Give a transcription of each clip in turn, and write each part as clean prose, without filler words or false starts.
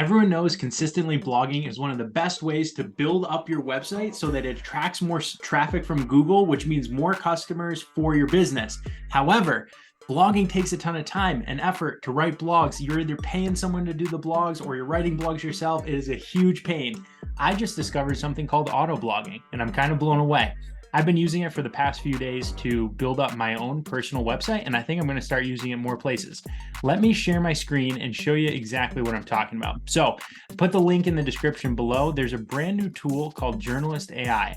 Everyone knows consistently blogging is one of the best ways to build up your website so that it attracts more traffic from Google, which means more customers for your business. However, blogging takes a ton of time and effort to write blogs. You're either paying someone to do the blogs or you're writing blogs yourself. It is a huge pain. I just discovered something called Autoblogging, and I'm kind of blown away. I've been using it for the past few days to build up my own personal website, and I think I'm going to start using it more places. Let me share my screen and show you exactly what I'm talking about. So put the link in the description below. There's a brand new tool called Journalist AI.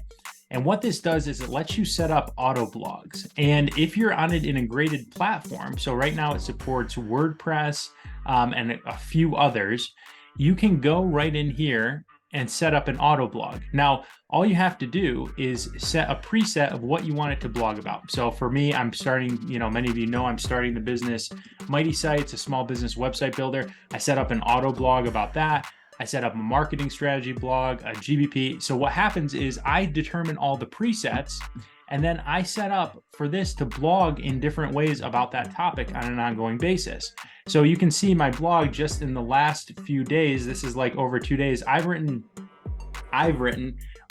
And what this does is it lets you set up Autoblogs. And if you're on an integrated platform, so right now it supports WordPress and a few others, you can go right in here and set up an Autoblog. Now, all you have to do is set a preset of what you want it to blog about. So for me, I'm starting, many of you know I'm starting the business Mighty Sites, a small business website builder. I set up an Autoblog about that. I set up a marketing strategy blog, a GBP. So what happens is I determine all the presets, and then I set up for this to blog in different ways about that topic on an ongoing basis. So you can see my blog just in the last few days. This is like over 2 days. I've written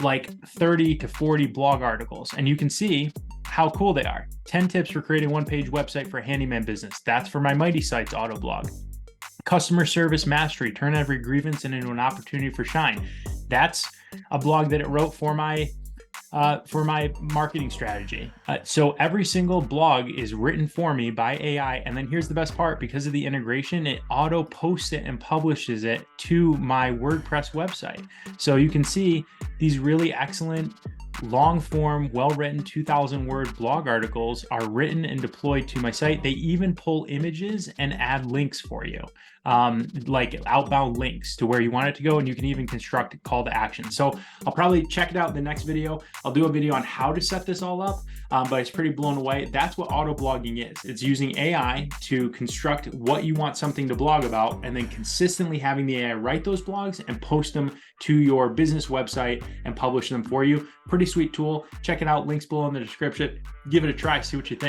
like 30 to 40 blog articles, and you can see how cool they are. 10 tips for creating one-page website for a handyman business. That's for my Mighty Sites Autoblog. Customer service mastery, turn every grievance into an opportunity for shine. That's a blog that it wrote for my marketing strategy. So every single blog is written for me by AI. And then here's the best part, because of the integration, it auto posts it and publishes it to my WordPress website. So you can see these really excellent, long form, well-written 2,000-word blog articles are written and deployed to my site. They even pull images and add links for you, like outbound links to where you want it to go, and you can even construct a call to action. So I'll probably check it out in the next video. I'll do a video on how to set this all up, but it's pretty blown away. That's what autoblogging is. It's using AI to construct what you want something to blog about, and then consistently having the AI write those blogs and post them to your business website and publish them for you. Pretty sweet tool. Check it out. Links below in the description. Give it a try. See what you think.